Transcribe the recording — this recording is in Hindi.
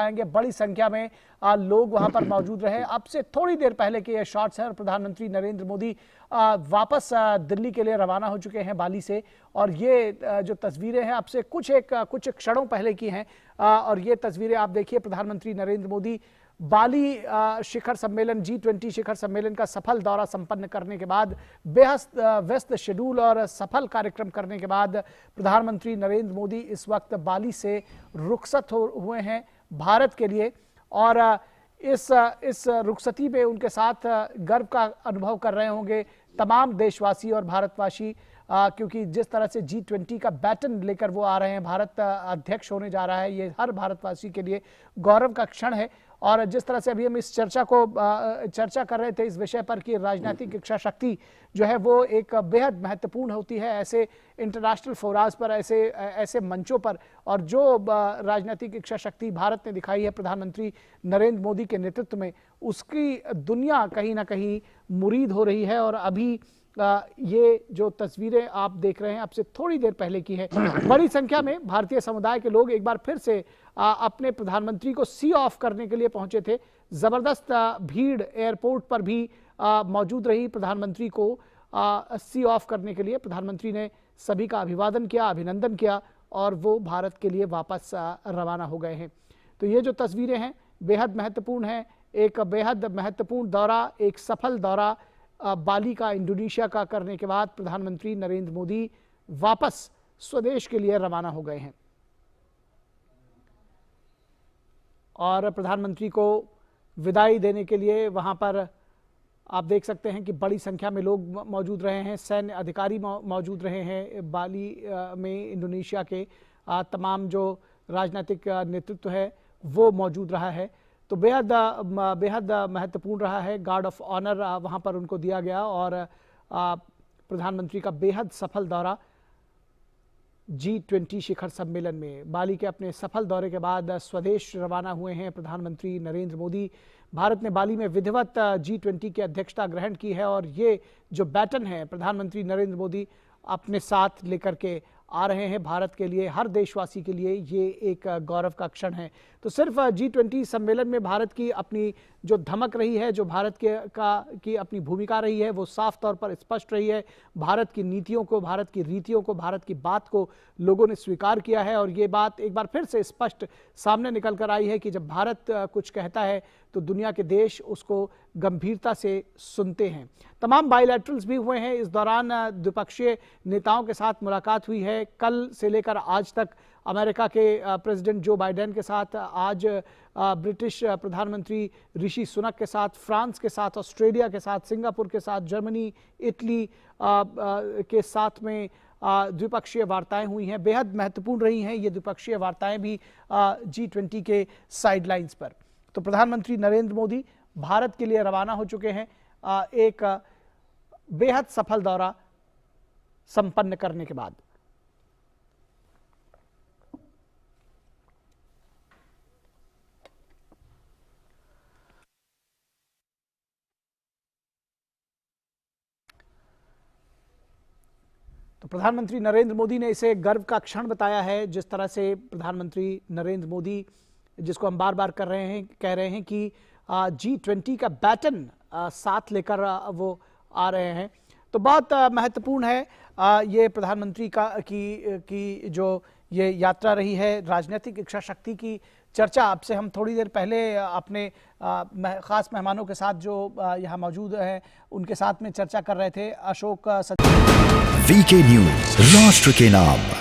आएंगे। बड़ी संख्या में लोग वहां पर मौजूद रहे। अब से थोड़ी देर पहले के ये शॉट्स हैं और प्रधानमंत्री नरेंद्र मोदी वापस दिल्ली के लिए रवाना हो चुके हैं बाली से। और ये जो तस्वीरें हैं अब से कुछ क्षणों पहले की हैं। और ये तस्वीरें आप देखिए, प्रधानमंत्री नरेंद्र मोदी बाली शिखर सम्मेलन G20 शिखर सम्मेलन का सफल दौरा संपन्न करने के बाद, बेहद व्यस्त शेड्यूल और सफल कार्यक्रम करने के बाद प्रधानमंत्री नरेंद्र मोदी इस वक्त बाली से रुखसत हुए हैं भारत के लिए। और इस रुखसती में उनके साथ गर्व का अनुभव कर रहे होंगे तमाम देशवासी और भारतवासी, क्योंकि जिस तरह से G20 का बैटन लेकर वो आ रहे हैं, भारत अध्यक्ष होने जा रहा है, ये हर भारतवासी के लिए गौरव का क्षण है। और जिस तरह से अभी हम इस चर्चा कर रहे थे इस विषय पर कि राजनीतिक इच्छा शक्ति जो है वो एक बेहद महत्वपूर्ण होती है ऐसे इंटरनेशनल फोराज पर, ऐसे मंचों पर। और जो राजनीतिक इच्छा शक्ति भारत ने दिखाई है प्रधानमंत्री नरेंद्र मोदी के नेतृत्व में, उसकी दुनिया कहीं ना कहीं मुरीद हो रही है। और अभी ये जो तस्वीरें आप देख रहे हैं अब से थोड़ी देर पहले की है। बड़ी संख्या में भारतीय समुदाय के लोग एक बार फिर से अपने प्रधानमंत्री को सी ऑफ करने के लिए पहुंचे थे। जबरदस्त भीड़ एयरपोर्ट पर भी मौजूद रही प्रधानमंत्री को सी ऑफ करने के लिए। प्रधानमंत्री ने सभी का अभिवादन किया, अभिनंदन किया और वो भारत के लिए वापस रवाना हो गए हैं। तो ये जो तस्वीरें हैं बेहद महत्वपूर्ण हैं। एक बेहद महत्वपूर्ण दौरा, एक सफल दौरा बाली का, इंडोनेशिया का करने के बाद प्रधानमंत्री नरेंद्र मोदी वापस स्वदेश के लिए रवाना हो गए हैं। और प्रधानमंत्री को विदाई देने के लिए वहां पर आप देख सकते हैं कि बड़ी संख्या में लोग मौजूद रहे हैं, सैन्य अधिकारी मौजूद रहे हैं बाली में। इंडोनेशिया के तमाम जो राजनीतिक नेतृत्व है वो मौजूद रहा है। तो बेहद महत्वपूर्ण रहा है। गार्ड ऑफ ऑनर वहां पर उनको दिया गया और प्रधानमंत्री का बेहद सफल दौरा G20 शिखर सम्मेलन में। बाली के अपने सफल दौरे के बाद स्वदेश रवाना हुए हैं प्रधानमंत्री नरेंद्र मोदी। भारत ने बाली में विधिवत G20 की अध्यक्षता ग्रहण की है और ये जो बैटन है प्रधानमंत्री नरेंद्र मोदी अपने साथ लेकर के आ रहे हैं भारत के लिए, हर देशवासी के लिए ये एक गौरव का क्षण है। तो सिर्फ G20 सम्मेलन में भारत की अपनी जो धमक रही है, जो भारत की अपनी भूमिका रही है वो साफ तौर पर स्पष्ट रही है। भारत की नीतियों को, भारत की रीतियों को, भारत की बात को लोगों ने स्वीकार किया है। और ये बात एक बार फिर से स्पष्ट सामने निकल कर आई है कि जब भारत कुछ कहता है तो दुनिया के देश उसको गंभीरता से सुनते हैं। तमाम बायलैटरल्स भी हुए हैं। इस दौरान द्विपक्षीय नेताओं के साथ मुलाकात हुई है। कल से लेकर आज तक अमेरिका के प्रेसिडेंट जो बाइडेन के साथ, आज ब्रिटिश प्रधानमंत्री ऋषि सुनक के साथ, फ्रांस के साथ, ऑस्ट्रेलिया के साथ, सिंगापुर के साथ, जर्मनी, इटली के साथ में द्विपक्षीय वार्ताएं हुई हैं। बेहद महत्वपूर्ण रही हैं ये द्विपक्षीय वार्ताएं भी G20 के साइडलाइंस पर। तो प्रधानमंत्री नरेंद्र मोदी भारत के लिए रवाना हो चुके हैं एक बेहद सफल दौरा संपन्न करने के बाद। तो प्रधानमंत्री नरेंद्र मोदी ने इसे गर्व का क्षण बताया है। जिस तरह से प्रधानमंत्री नरेंद्र मोदी, जिसको हम बार बार कह रहे हैं कि G20 का बैटन साथ लेकर वो आ रहे हैं, तो बहुत महत्वपूर्ण है ये प्रधानमंत्री की जो ये यात्रा रही है। राजनीतिक इच्छा शक्ति की चर्चा आपसे हम थोड़ी देर पहले अपने खास मेहमानों के साथ जो यहाँ मौजूद हैं उनके साथ में चर्चा कर रहे थे। अशोक वीके न्यूज, राष्ट्र के नाम।